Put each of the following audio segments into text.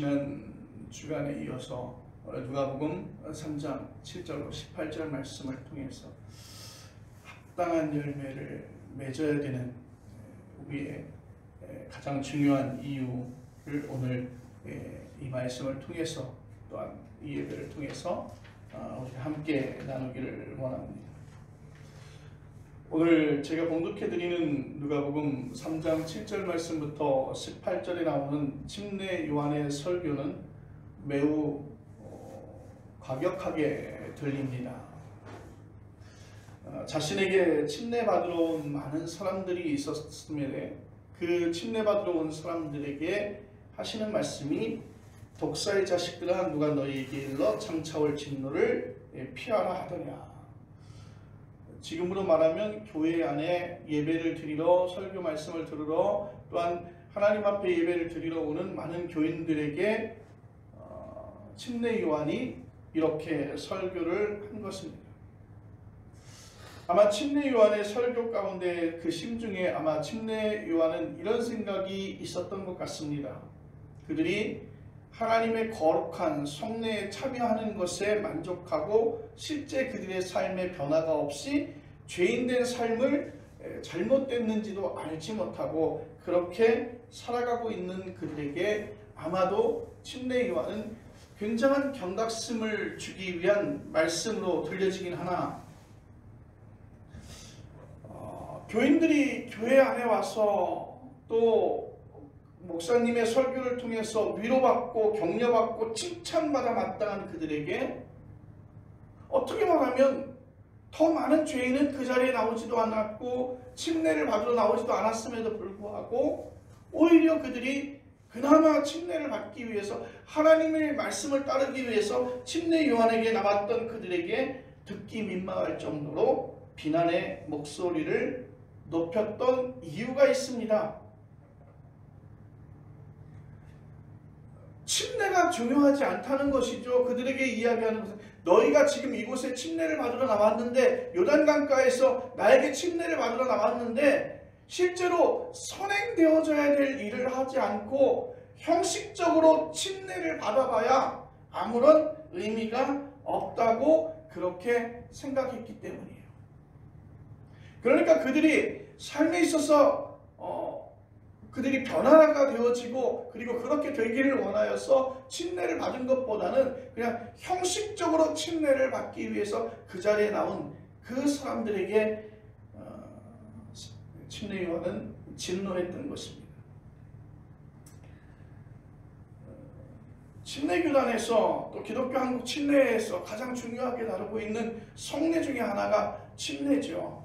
지난 주간에 이어서 누가복음 3장 7절로 18절 말씀을 통해서 합당한 열매를 맺어야 되는 우리의 가장 중요한 이유를 오늘 이 말씀을 통해서 또한 이 예배를 통해서 우리 함께 나누기를 원합니다. 오늘 제가 봉독해드리는 누가복음 3장 7절 말씀부터 18절에 나오는 침례 요한의 설교는 매우 과격하게 들립니다. 자신에게 침례받으러 온 많은 사람들이 있었음에 그 침례받으러 온 사람들에게 하시는 말씀이 독사의 자식들아 누가 너희에게 일러 장차올 진노를 피하라 하더냐. 지금으로 말하면 교회 안에 예배를 드리러 설교 말씀을 들으러 또한 하나님 앞에 예배를 드리러 오는 많은 교인들에게 침례 요한이 이렇게 설교를 한 것입니다. 아마 침례 요한의 설교 가운데 그 심중에 아마 침례 요한은 이런 생각이 있었던 것 같습니다. 그들이 하나님의 거룩한 성례에 참여하는 것에 만족하고 실제 그들의 삶의 변화가 없이 죄인된 삶을 잘못됐는지도 알지 못하고 그렇게 살아가고 있는 그들에게 아마도 침례 요한은 굉장한 경각심을 주기 위한 말씀으로 들려지긴 하나 교인들이 교회 안에 와서 또 목사님의 설교를 통해서 위로받고 격려받고 칭찬받아 마땅한 그들에게 어떻게 말하면 더 많은 죄인은 그 자리에 나오지도 않았고 침례를 받으러 나오지도 않았음에도 불구하고 오히려 그들이 그나마 침례를 받기 위해서 하나님의 말씀을 따르기 위해서 침례 요한에게 나왔던 그들에게 듣기 민망할 정도로 비난의 목소리를 높였던 이유가 있습니다. 침례가 중요하지 않다는 것이죠. 그들에게 이야기하는 것은 너희가 지금 이곳에 침례를 받으러 나왔는데 요단강가에서 나에게 침례를 받으러 나왔는데 실제로 선행되어져야 될 일을 하지 않고 형식적으로 침례를 받아봐야 아무런 의미가 없다고 그렇게 생각했기 때문이에요. 그러니까 그들이 삶에 있어서 그들이 변화가 되어지고 그리고 그렇게 되기를 원하여서 침례를 받은 것보다는 그냥 형식적으로 침례를 받기 위해서 그 자리에 나온 그 사람들에게 침례 요한은 진노했던 것입니다. 침례교단에서 또 기독교 한국 침례에서 가장 중요하게 다루고 있는 성례 중에 하나가 침례죠.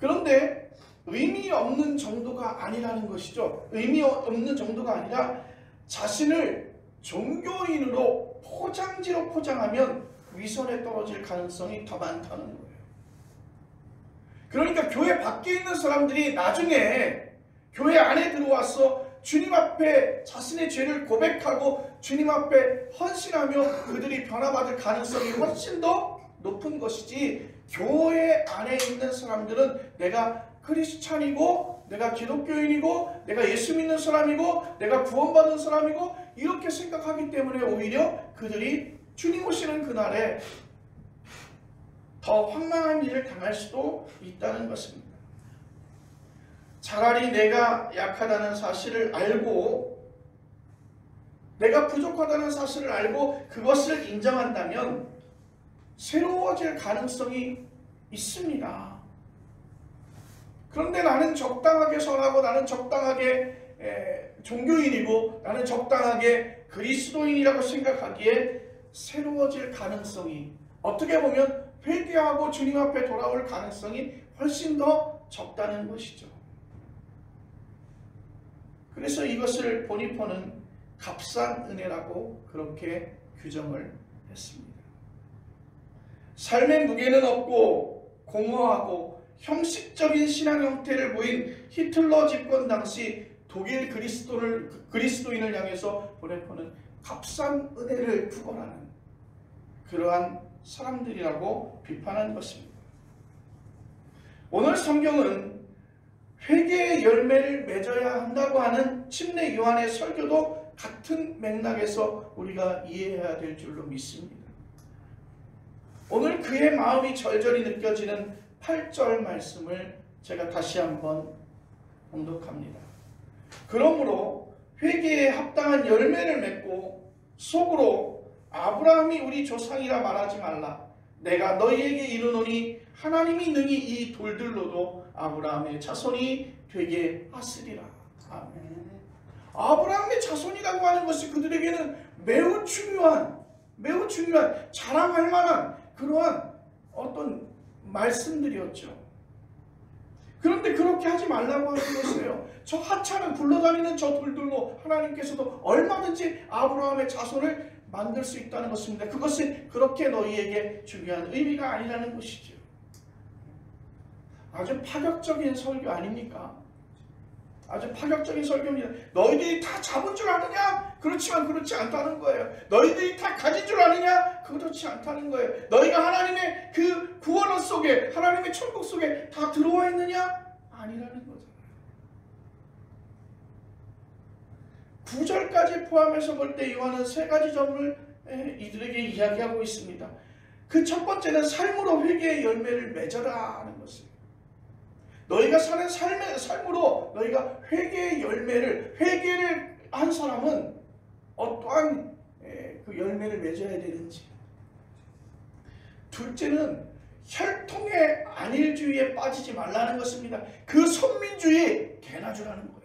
그런데 의미 없는 정도가 아니라는 것이죠. 의미 없는 정도가 아니라 자신을 종교인으로 포장지로 포장하면 위선에 떨어질 가능성이 더 많다는 거예요. 그러니까 교회 밖에 있는 사람들이 나중에 교회 안에 들어와서 주님 앞에 자신의 죄를 고백하고 주님 앞에 헌신하며 그들이 변화받을 가능성이 훨씬 더 높은 것이지 교회 안에 있는 사람들은 내가 크리스찬이고 내가 기독교인이고 내가 예수 믿는 사람이고 내가 구원받은 사람이고 이렇게 생각하기 때문에 오히려 그들이 주님 오시는 그날에 더 황망한 일을 당할 수도 있다는 것입니다. 차라리 내가 약하다는 사실을 알고 내가 부족하다는 사실을 알고 그것을 인정한다면 새로워질 가능성이 있습니다. 그런데 나는 적당하게 선하고 나는 적당하게 종교인이고 나는 적당하게 그리스도인이라고 생각하기에 새로워질 가능성이 어떻게 보면 회개하고 주님 앞에 돌아올 가능성이 훨씬 더 적다는 것이죠. 그래서 이것을 보니퍼는 값싼 은혜라고 그렇게 규정을 했습니다. 삶의 무게는 없고 공허하고 형식적인 신앙 형태를 보인 히틀러 집권 당시 독일 그리스도인을 향해서 보네퍼는 값싼 은혜를 구걸하는 그러한 사람들이라고 비판한 것입니다. 오늘 성경은 회개의 열매를 맺어야 한다고 하는 침례 요한의 설교도 같은 맥락에서 우리가 이해해야 될 줄로 믿습니다. 오늘 그의 마음이 절절히 느껴지는 8절 말씀을 제가 다시 한번 봉독합니다. 그러므로 회개에 합당한 열매를 맺고 속으로 아브라함이 우리 조상이라 말하지 말라. 내가 너희에게 이르노니 하나님이 능히 이 돌들로도 아브라함의 자손이 되게 하시리라. 아멘. 아브라함의 자손이라고 하는 것이 그들에게는 매우 중요한 자랑할 만한 그러한 어떤 말씀들이었죠. 그런데 그렇게 하지 말라고 하는 것이에요. 저 하찮은 굴러다니는 저 돌들로 하나님께서도 얼마든지 아브라함의 자손을 만들 수 있다는 것입니다. 그것이 그렇게 너희에게 중요한 의미가 아니라는 것이죠. 아주 파격적인 설교 아닙니까? 아주 파격적인 설교입니다. 너희들이 다 잡은 줄 아느냐? 그렇지만 그렇지 않다는 거예요. 너희들이 다 가진 줄 아느냐? 그렇지 않다는 거예요. 너희가 하나님의 그 구원 속에, 하나님의 천국 속에 다 들어와 있느냐? 아니라는 거잖아요. 9절까지 포함해서 볼 때 요한은 세 가지 점을 이들에게 이야기하고 있습니다. 그 첫 번째는 삶으로 회개의 열매를 맺어라 하는 것이에요. 너희가 사는 삶으로 너희가 회개의 회개를 한 사람은 어떠한 그 열매를 맺어야 되는지. 둘째는 혈통의 안일주의에 빠지지 말라는 것입니다. 그 선민주의 개나주라는 거예요.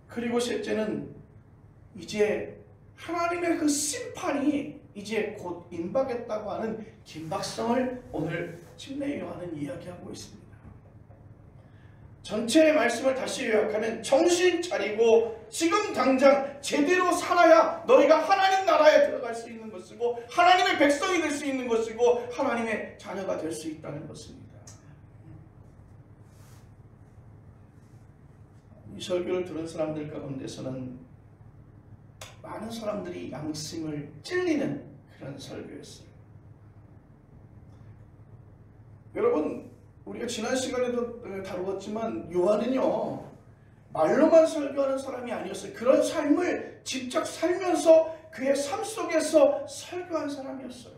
그리고 셋째는 이제 하나님의 그 심판이 이제 곧 임박했다고 하는 긴박성을 오늘 침례 요한은 이야기하고 있습니다. 전체의 말씀을 다시 요약하면 정신 차리고 지금 당장 제대로 살아야 너희가 하나님 나라에 들어갈 수 있는 것이고 하나님의 백성이 될 수 있는 것이고 하나님의 자녀가 될 수 있다는 것입니다. 이 설교를 들은 사람들 가운데서는 많은 사람들이 양심을 찔리는 그런 설교였어요. 여러분, 우리가 지난 시간에도 다루었지만 요한은요 말로만 설교하는 사람이 아니었어요. 그런 삶을 직접 살면서 그의 삶 속에서 설교한 사람이었어요.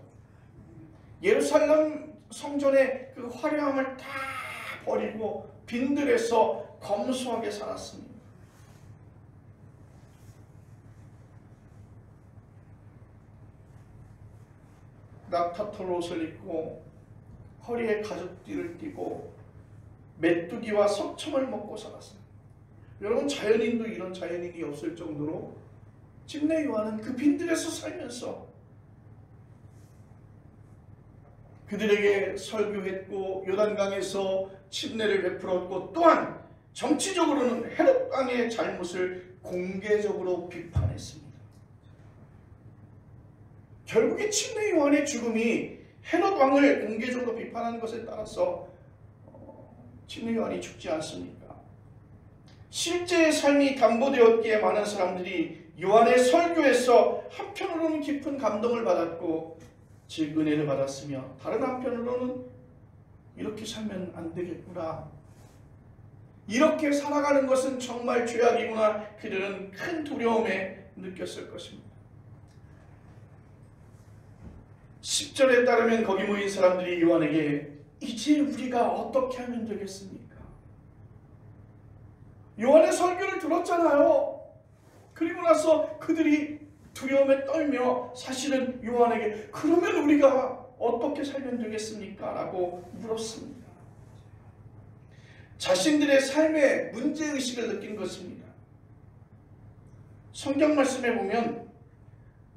예루살렘 성전의 그 화려함을 다 버리고 빈들에서 검소하게 살았습니다. 낙타털 옷을 입고 허리에 가죽띠를 띠고 메뚜기와 석청을 먹고 살았습니다. 여러분, 자연인도 이런 자연인이 없을 정도로 침례 요한은 그 빈들에서 살면서 그들에게 설교했고 요단강에서 침례를 베풀었고 또한 정치적으로는 헤롯 왕의 잘못을 공개적으로 비판했습니다. 결국에 침례 요한의 죽음이 헤롯 왕을 공개적으로 비판하는 것에 따라서 침례 요한이 죽지 않습니까? 실제의 삶이 담보되었기에 많은 사람들이 요한의 설교에서 한편으로는 깊은 감동을 받았고 즉 은혜를 받았으며 다른 한편으로는 이렇게 살면 안 되겠구나, 이렇게 살아가는 것은 정말 죄악이구나, 그들은 큰 두려움에 느꼈을 것입니다. 10절에 따르면 거기 모인 사람들이 요한에게 이제 우리가 어떻게 하면 되겠습니까? 요한의 설교를 들었잖아요. 그리고 나서 그들이 두려움에 떨며 사실은 요한에게 그러면 우리가 어떻게 살면 되겠습니까? 라고 물었습니다. 자신들의 삶의 문제의식을 느낀 것입니다. 성경 말씀에 보면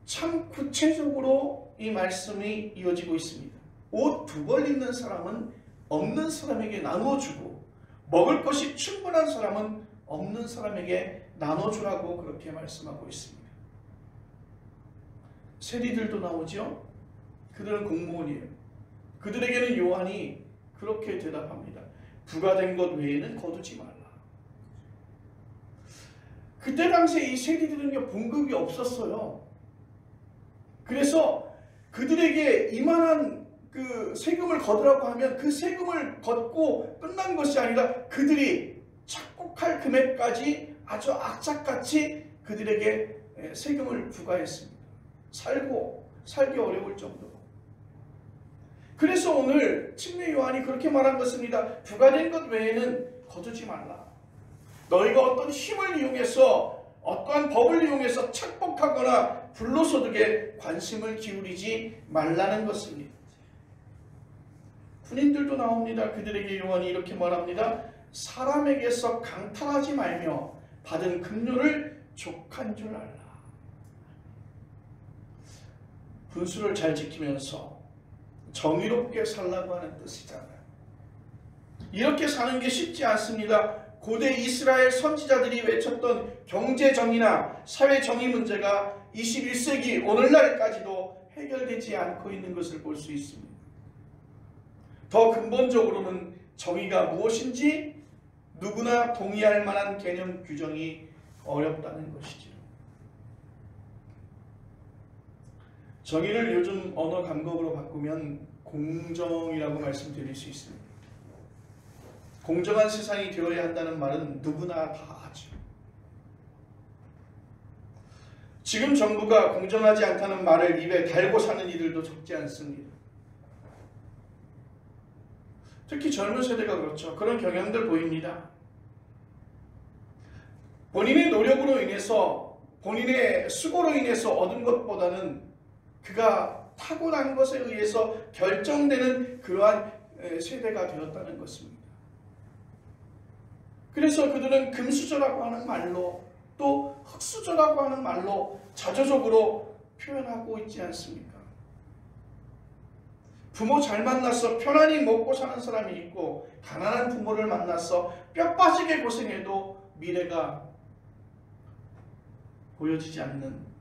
참 구체적으로 이 말씀이 이어지고 있습니다. 옷 2벌 입는 사람은 없는 사람에게 나눠주고 먹을 것이 충분한 사람은 없는 사람에게 나눠주라고 그렇게 말씀하고 있습니다. 세리들도 나오죠. 그들은 공무원이에요. 그들에게는 요한이 그렇게 대답합니다. 부과된 것 외에는 거두지 말라. 그때 당시에 이 세리들은요 봉급이 없었어요. 그래서 그들에게 이만한 그 세금을 거두라고 하면 그 세금을 걷고 끝난 것이 아니라 그들이 착복할 금액까지 아주 악착같이 그들에게 세금을 부과했습니다. 살기 어려울 정도로. 그래서 오늘 침례 요한이 그렇게 말한 것입니다. 부과된 것 외에는 거두지 말라. 너희가 어떤 힘을 이용해서 어떠한 법을 이용해서 착복하거나 불로소득에 관심을 기울이지 말라는 것입니다. 군인들도 나옵니다. 그들에게 요한이 이렇게 말합니다. 사람에게서 강탈하지 말며 받은 급료를 족한 줄 알라. 분수를 잘 지키면서 정의롭게 살라고 하는 뜻이잖아요. 이렇게 사는 게 쉽지 않습니다. 고대 이스라엘 선지자들이 외쳤던 경제정의나 사회정의 문제가 21세기 오늘날까지도 해결되지 않고 있는 것을 볼 수 있습니다. 더 근본적으로는 정의가 무엇인지 누구나 동의할 만한 개념 규정이 어렵다는 것이죠. 정의를 요즘 언어 감각으로 바꾸면 공정이라고 말씀드릴 수 있습니다. 공정한 세상이 되어야 한다는 말은 누구나 다 하죠. 지금 정부가 공정하지 않다는 말을 입에 달고 사는 이들도 적지 않습니다. 특히 젊은 세대가 그렇죠. 그런 경향들 보입니다. 본인의 노력으로 인해서 본인의 수고로 인해서 얻은 것보다는 그가 타고난 것에 의해서 결정되는 그러한 세대가 되었다는 것입니다. 그래서 그들은 금수저라고 하는 말로 또 흙수저라고 하는 말로 자조적으로 표현하고 있지 않습니까? 부모 잘 만나서 편안히 먹고 사는 사람이 있고 가난한 부모를 만나서 뼈 빠지게 고생해도 미래가 보여지지 않는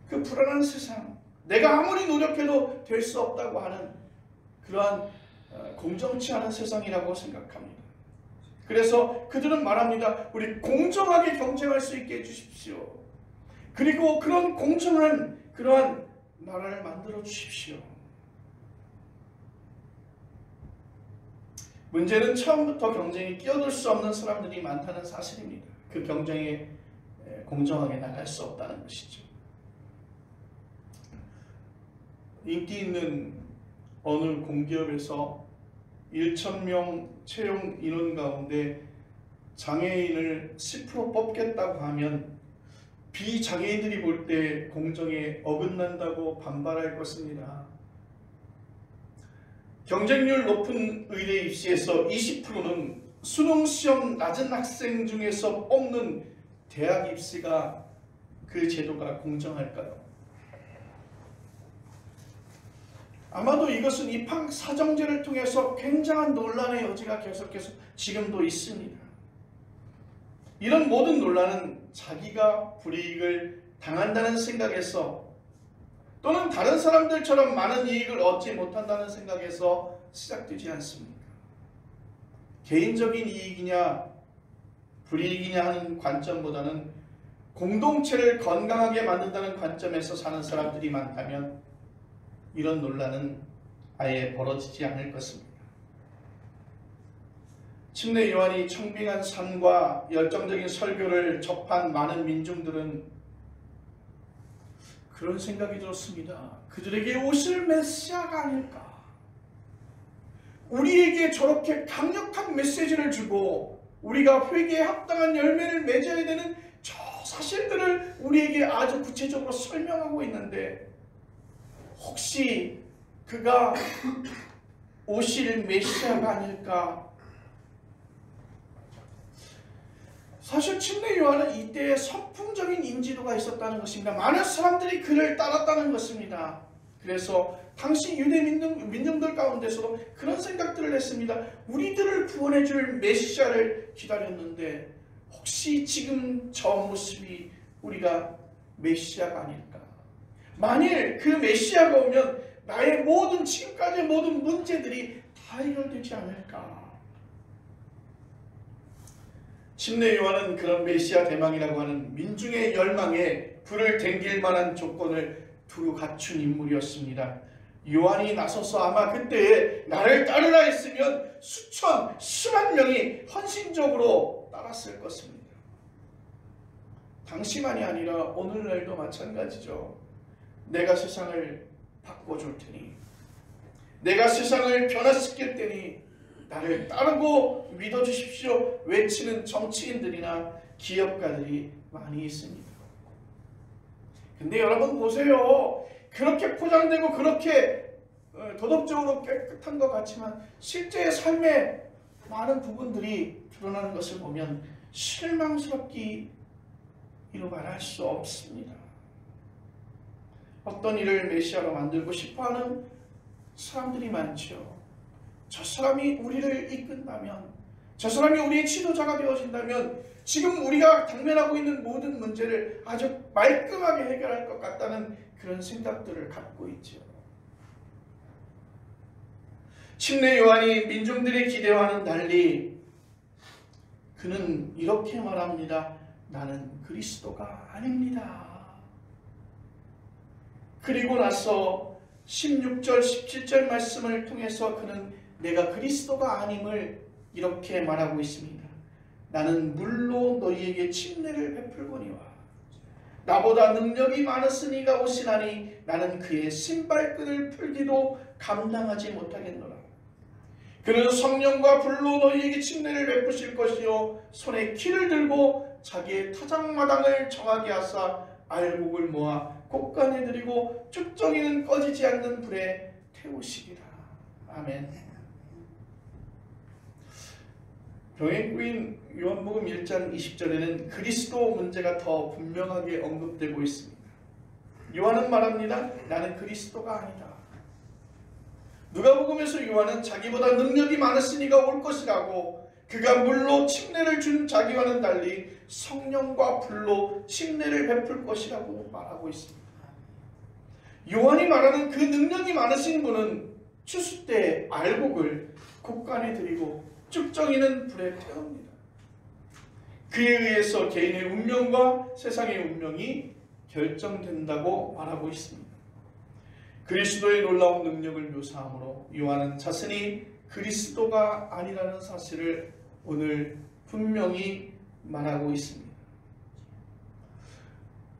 그 불안한 세상, 내가 아무리 노력해도 될 수 없다고 하는 그러한 공정치 않은 세상이라고 생각합니다. 그래서 그들은 말합니다. 우리 공정하게 경쟁할 수 있게 해주십시오. 그리고 그런 공정한 그러한 나라를 만들어 주십시오. 문제는 처음부터 경쟁에 끼어들 수 없는 사람들이 많다는 사실입니다. 그 경쟁에 공정하게 나갈 수 없다는 것이죠. 인기 있는 어느 공기업에서 1,000명 채용 인원 가운데 장애인을 10% 뽑겠다고 하면 비장애인들이 볼 때 공정에 어긋난다고 반발할 것입니다. 경쟁률 높은 의대 입시에서 20%는 수능시험 낮은 학생 중에서 뽑는 대학 입시가 그 제도가 공정할까요? 아마도 이것은 입학 사정제를 통해서 굉장한 논란의 여지가 계속해서 지금도 있습니다. 이런 모든 논란은 자기가 불이익을 당한다는 생각에서 또는 다른 사람들처럼 많은 이익을 얻지 못한다는 생각에서 시작되지 않습니까? 개인적인 이익이냐 불이익이냐 하는 관점보다는 공동체를 건강하게 만든다는 관점에서 사는 사람들이 많다면 이런 논란은 아예 벌어지지 않을 것입니다. 침례 요한이 청빙한 삶과 열정적인 설교를 접한 많은 민중들은 그런 생각이 들었습니다. 그들에게 오실 메시아가 아닐까. 우리에게 저렇게 강력한 메시지를 주고 우리가 회개에 합당한 열매를 맺어야 되는 저 사실들을 우리에게 아주 구체적으로 설명하고 있는데 혹시 그가 오실 메시아가 아닐까? 사실 침례 요한은 이때에 선풍적인 인지도가 있었다는 것입니다. 많은 사람들이 그를 따랐다는 것입니다. 그래서 당시 유대 민중들 가운데서도 그런 생각들을 했습니다. 우리들을 구원해 줄 메시아를 기다렸는데 혹시 지금 저 모습이 우리가 메시아가 아닐까? 만일 그 메시아가 오면 나의 모든 지금까지의 모든 문제들이 다 해결되지 않을까? 침례 요한은 그런 메시아 대망이라고 하는 민중의 열망에 불을 댕길 만한 조건을 두루 갖춘 인물이었습니다. 요한이 나서서 아마 그때 나를 따르라 했으면 수천, 수만 명이 헌신적으로 따랐을 것입니다. 당시만이 아니라 오늘날도 마찬가지죠. 내가 세상을 바꿔줄 테니, 내가 세상을 변화시킬 테니 나를 따르고 믿어주십시오 외치는 정치인들이나 기업가들이 많이 있습니다. 근데 여러분 보세요. 그렇게 포장되고 그렇게 도덕적으로 깨끗한 것 같지만 실제의 삶에 많은 부분들이 드러나는 것을 보면 실망스럽기로 말할 수 없습니다. 어떤 일을 메시아로 만들고 싶어하는 사람들이 많죠. 저 사람이 우리를 이끈다면, 저 사람이 우리의 지도자가 되어진다면 지금 우리가 당면하고 있는 모든 문제를 아주 말끔하게 해결할 것 같다는 그런 생각들을 갖고 있죠. 침례 요한이 민중들의 기대와는 달리 그는 이렇게 말합니다. 나는 그리스도가 아닙니다. 그리고 나서 16절 17절 말씀을 통해서 그는 내가 그리스도가 아님을 이렇게 말하고 있습니다. 나는 물로 너희에게 침례를 베풀거니와 나보다 능력이 많으시니가 오시나니 나는 그의 신발끈을 풀기도 감당하지 못하겠노라. 그는 성령과 불로 너희에게 침례를 베푸실 것이요 손에 키를 들고 자기의 타작마당을 정하게 하사 알곡을 모아 곳간에 들이고 쭉정이는 꺼지지 않는 불에 태우시리라. 아멘. 병행구인 요한복음 1장 20절에는 그리스도 문제가 더 분명하게 언급되고 있습니다. 요한은 말합니다. 나는 그리스도가 아니다. 누가복음에서 요한은 자기보다 능력이 많으시니가 올 것이라고, 그가 물로 침례를 준 자기와는 달리 성령과 불로 침례를 베풀 것이라고 말하고 있습니다. 요한이 말하는 그 능력이 많으신 분은 추수 때 알곡을 곳간에 들이고 쭉정이는 불에 태웁니다. 그에 의해서 개인의 운명과 세상의 운명이 결정된다고 말하고 있습니다. 그리스도의 놀라운 능력을 묘사하므로 요한은 자신이 그리스도가 아니라는 사실을 오늘 분명히 말하고 있습니다.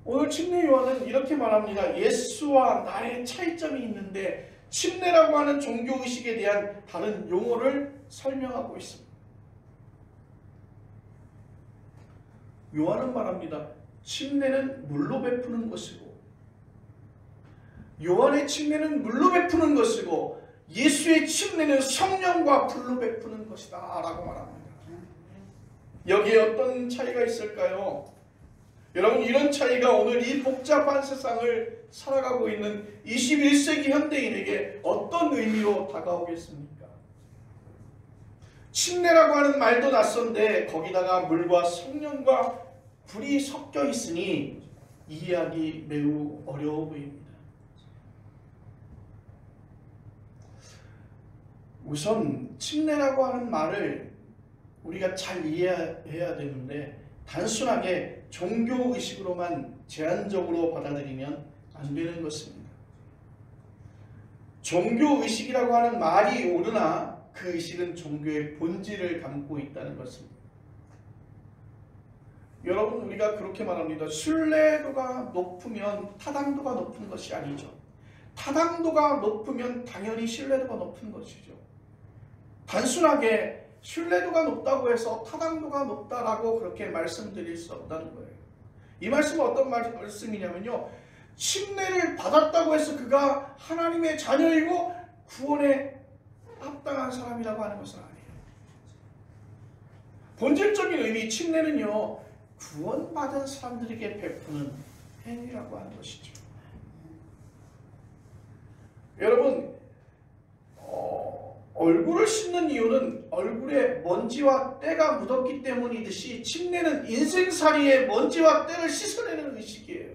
오늘 침례 요한은 이렇게 말합니다. 예수와 나의 차이점이 있는데 침례라고 하는 종교의식에 대한 다른 용어를 설명하고 있습니다. 요한은 말합니다. 침례는 물로 베푸는 것이고, 요한의 침례는 물로 베푸는 것이고 예수의 침례는 성령과 불로 베푸는 것이다 라고 말합니다. 여기에 어떤 차이가 있을까요? 여러분, 이런 차이가 오늘 이 복잡한 세상을 살아가고 있는 21세기 현대인에게 어떤 의미로 다가오겠습니까? 침례라고 하는 말도 낯선데 거기다가 물과 성령과 불이 섞여 있으니 이해하기 매우 어려워 보입니다. 우선 침례라고 하는 말을 우리가 잘 이해해야 되는데 단순하게 종교의식으로만 제한적으로 받아들이면 안 되는 것입니다. 종교의식이라고 하는 말이 옳으나 그 의식은 종교의 본질을 담고 있다는 것입니다. 여러분, 우리가 그렇게 말합니다. 순례도가 높으면 타당도가 높은 것이 아니죠. 타당도가 높으면 당연히 신뢰도가 높은 것이죠. 단순하게 신뢰도가 높다고 해서 타당도가 높다라고 그렇게 말씀드릴 수 없다는 거예요. 이 말씀은 어떤 말씀이냐면요, 침례를 받았다고 해서 그가 하나님의 자녀이고 구원에 합당한 사람이라고 하는 것은 아니에요. 본질적인 의미, 침례는요, 구원받은 사람들에게 베푸는 행위라고 하는 것이죠. 여러분, 얼굴을 씻는 이유는 얼굴에 먼지와 때가 묻었기 때문이듯이 침례는 인생살이의 먼지와 때를 씻어내는 의식이에요.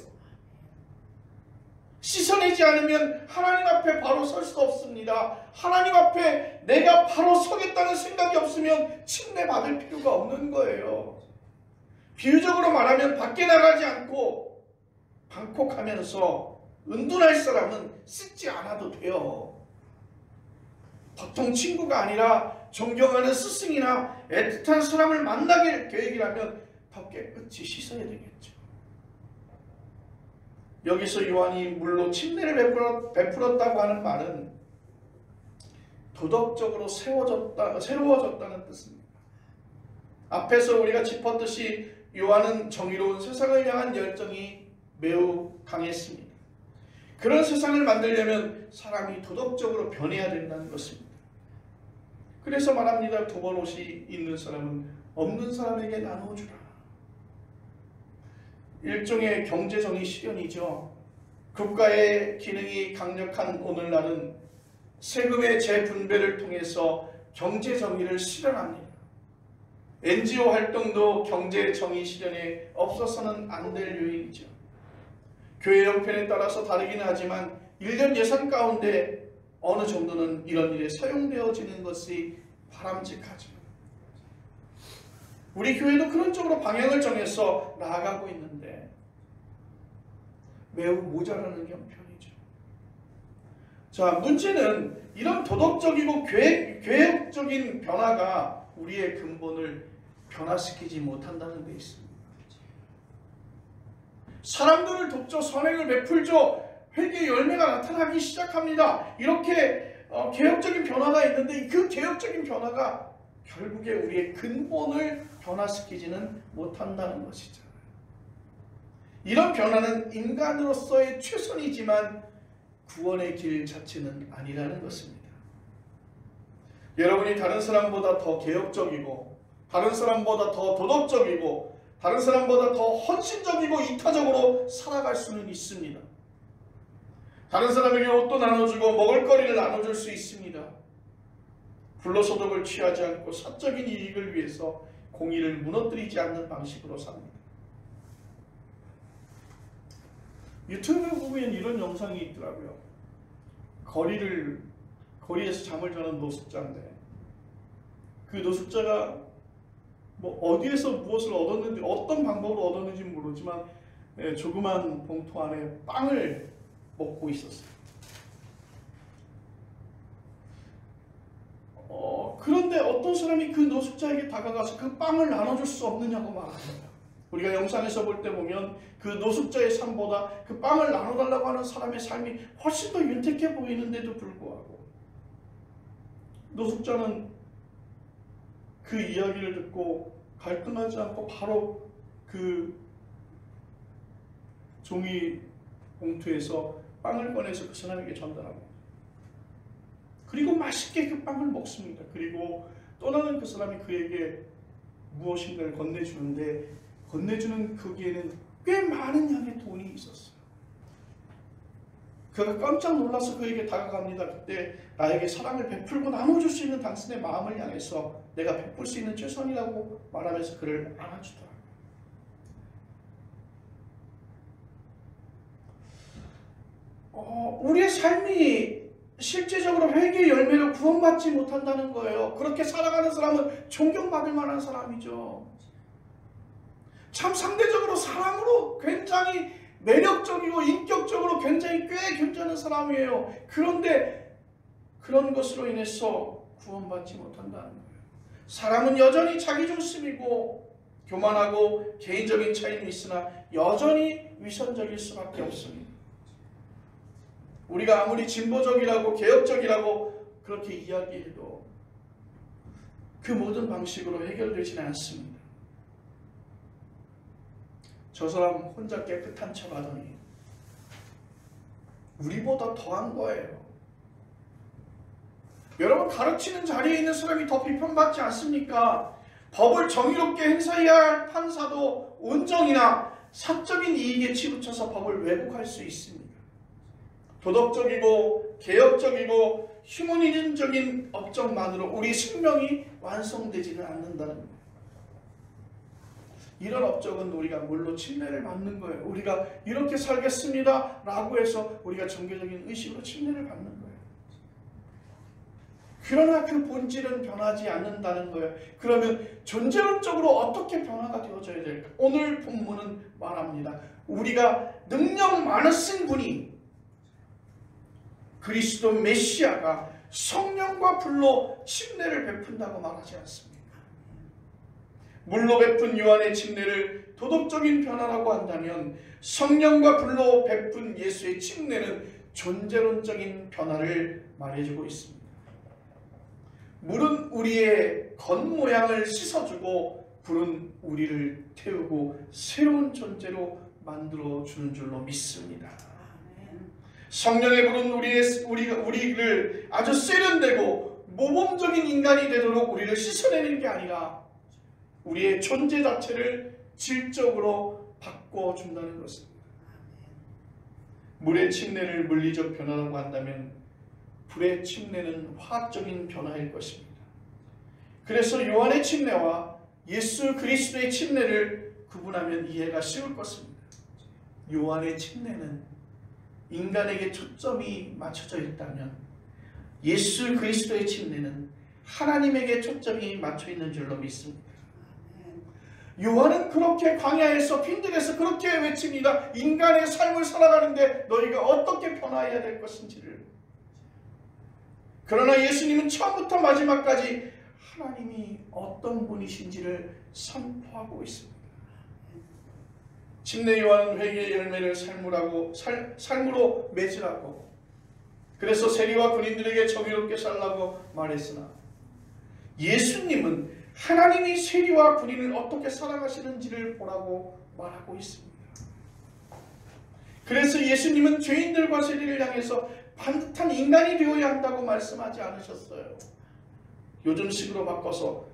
씻어내지 않으면 하나님 앞에 바로 설 수 없습니다. 하나님 앞에 내가 바로 서겠다는 생각이 없으면 침례 받을 필요가 없는 거예요. 비유적으로 말하면 밖에 나가지 않고 방콕하면서 은둔할 사람은 쓰지 않아도 돼요. 보통 친구가 아니라 존경하는 스승이나 애틋한 사람을 만나길 계획이라면 더 깨끗이 씻어야 되겠죠. 여기서 요한이 물로 침례를 베풀었다고 하는 말은 도덕적으로 새로워졌다는 뜻입니다. 앞에서 우리가 짚었듯이 요한은 정의로운 세상을 향한 열정이 매우 강했습니다. 그런 세상을 만들려면 사람이 도덕적으로 변해야 된다는 것입니다. 그래서 말합니다. 두 번 옷이 있는 사람은 없는 사람에게 나눠주라. 일종의 경제정의 실현이죠. 국가의 기능이 강력한 오늘날은 세금의 재분배를 통해서 경제정의를 실현합니다. NGO 활동도 경제정의 실현에 없어서는 안 될 요인이죠. 교회 형편에 따라서 다르기는 하지만 1년 예산 가운데 어느 정도는 이런 일에 사용되어지는 것이 바람직하죠. 우리 교회도 그런 쪽으로 방향을 정해서 나아가고 있는데 매우 모자라는 형편이죠. 자, 문제는 이런 도덕적이고 계획적인 변화가 우리의 근본을 변화시키지 못한다는 데 있습니다. 사람들을 돕죠. 선행을 베풀죠. 회개의 열매가 나타나기 시작합니다. 이렇게 개혁적인 변화가 있는데 그 개혁적인 변화가 결국에 우리의 근본을 변화시키지는 못한다는 것이죠. 이런 변화는 인간으로서의 최선이지만 구원의 길 자체는 아니라는 것입니다. 여러분이 다른 사람보다 더 개혁적이고 다른 사람보다 더 도덕적이고 다른 사람보다 더 헌신적이고 이타적으로 살아갈 수는 있습니다. 다른 사람에게 옷도 나눠주고 먹을거리를 나눠줄 수 있습니다. 불로소득을 취하지 않고 사적인 이익을 위해서 공의를 무너뜨리지 않는 방식으로 삽니다. 유튜브에 보면 이런 영상이 있더라고요. 거리에서 잠을 자는 노숙자인데 그 노숙자가 뭐 어디에서 무엇을 얻었는지 어떤 방법으로 얻었는지 모르지만 조그만 봉투 안에 빵을 먹고 있었어요. 그런데 어떤 사람이 그 노숙자에게 다가가서 그 빵을 나눠줄 수 없느냐고 말합니다. 우리가 영상에서 볼 때 보면 그 노숙자의 삶보다 그 빵을 나눠달라고 하는 사람의 삶이 훨씬 더 윤택해 보이는데도 불구하고 노숙자는 그 이야기를 듣고 갈등하지 않고 바로 그 종이 봉투에서 빵을 꺼내서 그 사람에게 전달합니다. 그리고 맛있게 그 빵을 먹습니다. 그리고 떠나는 그 사람이 그에게 무엇인가를 건네주는데 건네주는 거기에는 꽤 많은 양의 돈이 있었어요. 그가 깜짝 놀라서 그에게 다가갑니다. 그때 나에게 사랑을 베풀고 나눠줄 수 있는 당신의 마음을 향해서 내가 베풀 수 있는 최선이라고 말하면서 그를 안아주더라. 우리의 삶이 실제적으로 회개의 열매를 구원받지 못한다는 거예요. 그렇게 살아가는 사람은 존경받을 만한 사람이죠. 참 상대적으로 사람으로 굉장히 매력적이고 인격적으로 굉장히 꽤 괜찮은 사람이에요. 그런데 그런 것으로 인해서 구원받지 못한다는 거예요. 사람은 여전히 자기중심이고 교만하고 개인적인 차이는 있으나 여전히 위선적일 수밖에 없습니다. 우리가 아무리 진보적이라고 개혁적이라고 그렇게 이야기해도 그 모든 방식으로 해결되지는 않습니다. 저 사람 혼자 깨끗한 척 하더니 우리보다 더한 거예요. 여러분, 가르치는 자리에 있는 사람이 더 비판받지 않습니까? 법을 정의롭게 행사해야 할 판사도 온정이나 사적인 이익에 치우쳐서 법을 왜곡할 수 있습니다. 도덕적이고 개혁적이고 휴머니즘적인 업적만으로 우리 생명이 완성되지는 않는다는 거예요. 이런 업적은 우리가 물로 침례를 받는 거예요. 우리가 이렇게 살겠습니다 라고 해서 우리가 종교적인 의식으로 침례를 받는 거예요. 그러나 그 본질은 변하지 않는다는 거예요. 그러면 존재론적으로 어떻게 변화가 되어져야 될까? 오늘 본문은 말합니다. 우리가 능력 많으신 분이 그리스도 메시아가 성령과 불로 침례를 베푼다고 말하지 않습니까? 물로 베푼 요한의 침례를 도덕적인 변화라고 한다면 성령과 불로 베푼 예수의 침례는 존재론적인 변화를 말해주고 있습니다. 물은 우리의 겉모양을 씻어주고 불은 우리를 태우고 새로운 존재로 만들어주는 줄로 믿습니다. 성령의 불은 우리를 아주 세련되고 모범적인 인간이 되도록 우리를 씻어내는 게 아니라 우리의 존재 자체를 질적으로 바꿔준다는 것입니다. 물의 침례를 물리적 변화라고 한다면 불의 침례는 화학적인 변화일 것입니다. 그래서 요한의 침례와 예수 그리스도의 침례를 구분하면 이해가 쉬울 것입니다. 요한의 침례는 인간에게 초점이 맞춰져 있다면 예수 그리스도의 침례는 하나님에게 초점이 맞춰 있는 줄로 믿습니다. 요한은 그렇게 광야에서 빈들에서 그렇게 외칩니다. 인간의 삶을 살아가는데 너희가 어떻게 변화해야 될 것인지를. 그러나 예수님은 처음부터 마지막까지 하나님이 어떤 분이신지를 선포하고 있습니다. 침례 요한은 회개의 열매를 삶으로 맺으라고, 그래서 세리와 군인들에게 정의롭게 살라고 말했으나 예수님은 하나님이 세리와 군인을 어떻게 사랑하시는지를 보라고 말하고 있습니다. 그래서 예수님은 죄인들과 세리를 향해서 반듯한 인간이 되어야 한다고 말씀하지 않으셨어요. 요즘식으로 바꿔서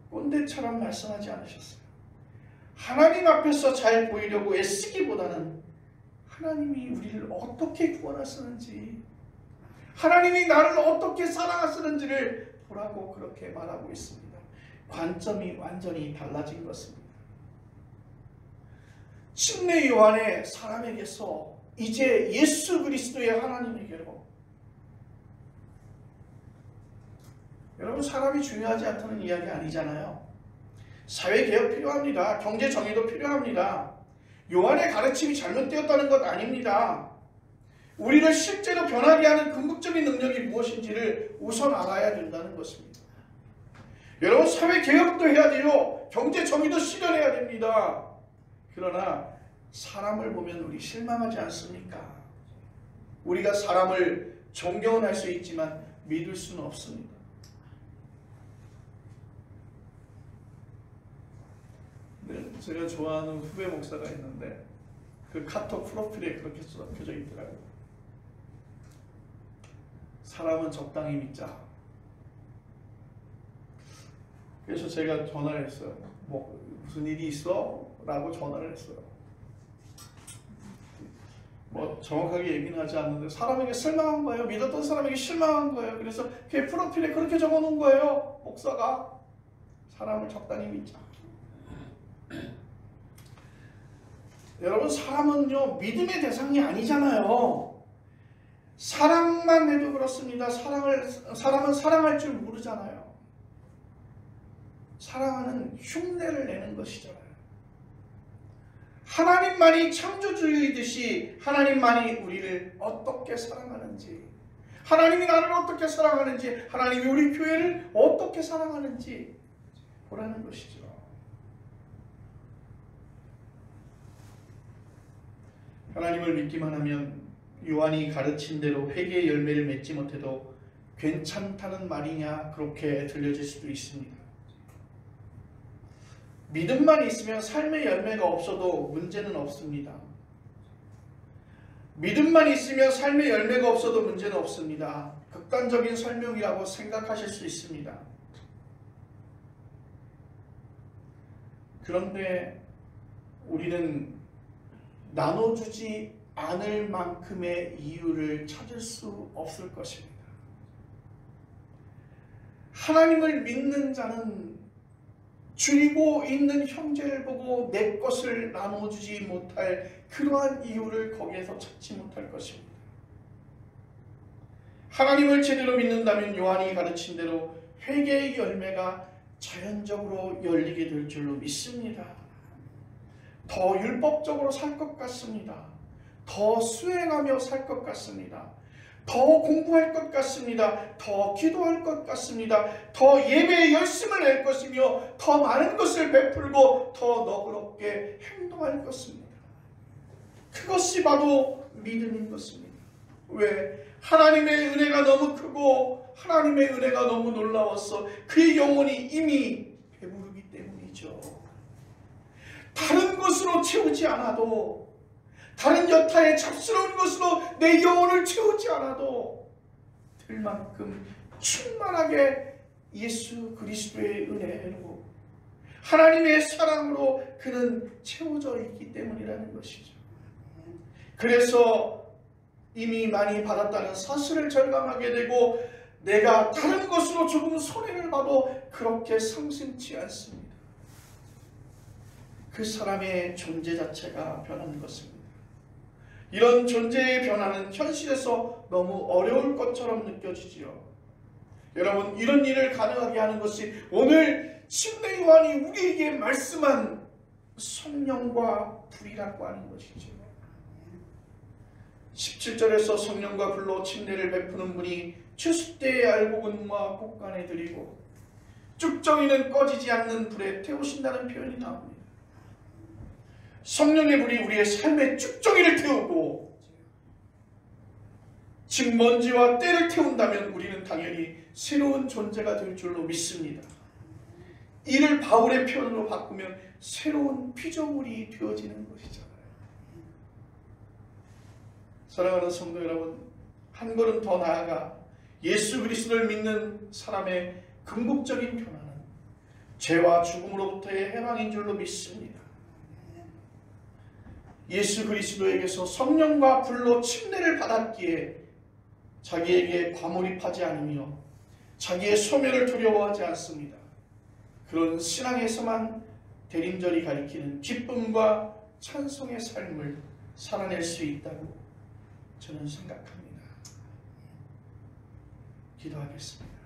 꼰대처럼 말씀하지 않으셨어요. 하나님 앞에서 잘 보이려고 애쓰기보다는 하나님이 우리를 어떻게 구원하시는지, 하나님이 나를 어떻게 사랑하시는지를 보라고 그렇게 말하고 있습니다. 관점이 완전히 달라진 것입니다. 침례 요한의 사람에게서 이제 예수 그리스도의 하나님에게로, 여러분 사람이 중요하지 않다는 이야기 아니잖아요. 사회개혁 필요합니다. 경제정의도 필요합니다. 요한의 가르침이 잘못되었다는 것 아닙니다. 우리를 실제로 변하게 하는 궁극적인 능력이 무엇인지를 우선 알아야 된다는 것입니다. 여러분 사회개혁도 해야 돼요. 경제정의도 실현해야 됩니다. 그러나 사람을 보면 우리 실망하지 않습니까? 우리가 사람을 존경은 할 수 있지만 믿을 수는 없습니다. 네, 제가 좋아하는 후배 목사가 있는데 그 카톡 프로필에 그렇게 적혀져 있더라고요. 사람은 적당히 믿자. 그래서 제가 전화를 했어요. 뭐 무슨 일이 있어? 라고 전화를 했어요. 뭐 정확하게 얘기는 하지 않는데 사람에게 실망한 거예요. 믿었던 사람에게 실망한 거예요. 그래서 그 프로필에 그렇게 적어놓은 거예요. 목사가 사람을 적당히 믿자. 여러분 사람은요 믿음의 대상이 아니잖아요. 사랑만 해도 그렇습니다. 사람은 사랑할 줄 모르잖아요. 사랑하는 흉내를 내는 것이잖아요. 하나님만이 창조주이듯이 하나님만이 우리를 어떻게 사랑하는지, 하나님이 나를 어떻게 사랑하는지, 하나님이 우리 교회를 어떻게 사랑하는지 보라는 것이죠. 하나님을 믿기만 하면 요한이 가르친 대로 회개의 열매를 맺지 못해도 괜찮다는 말이냐 그렇게 들려질 수도 있습니다. 믿음만 있으면 삶의 열매가 없어도 문제는 없습니다. 믿음만 있으면 삶의 열매가 없어도 문제는 없습니다. 극단적인 설명이라고 생각하실 수 있습니다. 그런데 우리는 나눠주지 않을 만큼의 이유를 찾을 수 없을 것입니다. 하나님을 믿는 자는 줄이고 있는 형제를 보고 내 것을 나눠주지 못할 그러한 이유를 거기에서 찾지 못할 것입니다. 하나님을 제대로 믿는다면 요한이 가르친 대로 회개의 열매가 자연적으로 열리게 될 줄로 믿습니다. 더 율법적으로 살 것 같습니다. 더 수행하며 살 것 같습니다. 더 공부할 것 같습니다. 더 기도할 것 같습니다. 더 예배에 열심을 낼 것이며 더 많은 것을 베풀고 더 너그럽게 행동할 것입니다. 그것이 바로 믿음인 것입니다. 왜? 하나님의 은혜가 너무 크고 하나님의 은혜가 너무 놀라워서 그의 영혼이 이미 배부르기 때문이죠. 다른 것으로 채우지 않아도, 다른 여타의 잡스러운 것으로 내 영혼을 채우지 않아도 될 만큼 충만하게 예수 그리스도의 은혜로, 하나님의 사랑으로 그는 채워져 있기 때문이라는 것이죠. 그래서 이미 많이 받았다는 사실을 절감하게 되고 내가 다른 것으로 조금 손해를 봐도 그렇게 상심치 않습니다. 그 사람의 존재 자체가 변하는 것입니다. 이런 존재의 변화는 현실에서 너무 어려울 것처럼 느껴지지요. 여러분, 이런 일을 가능하게 하는 것이 오늘 침례 요한이 우리에게 말씀한 성령과 불이라고 하는 것이죠. 17절에서 성령과 불로 침례를 베푸는 분이 추수때의 알곡은과 곡간에 드리고 쭉정이는 꺼지지 않는 불에 태우신다는 표현이 나옵니다. 성령의 불이 우리의 삶의 쭉정이를 태우고 즉 먼지와 때를 태운다면 우리는 당연히 새로운 존재가 될 줄로 믿습니다. 이를 바울의 표현으로 바꾸면 새로운 피조물이 되어지는 것이잖아요. 사랑하는 성도 여러분, 한 걸음 더 나아가 예수 그리스도를 믿는 사람의 궁극적인 변화는 죄와 죽음으로부터의 해방인 줄로 믿습니다. 예수 그리스도에게서 성령과 불로 침례를 받았기에 자기에게 과몰입하지 않으며 자기의 소멸을 두려워하지 않습니다. 그런 신앙에서만 대림절이 가리키는 기쁨과 찬송의 삶을 살아낼 수 있다고 저는 생각합니다. 기도하겠습니다.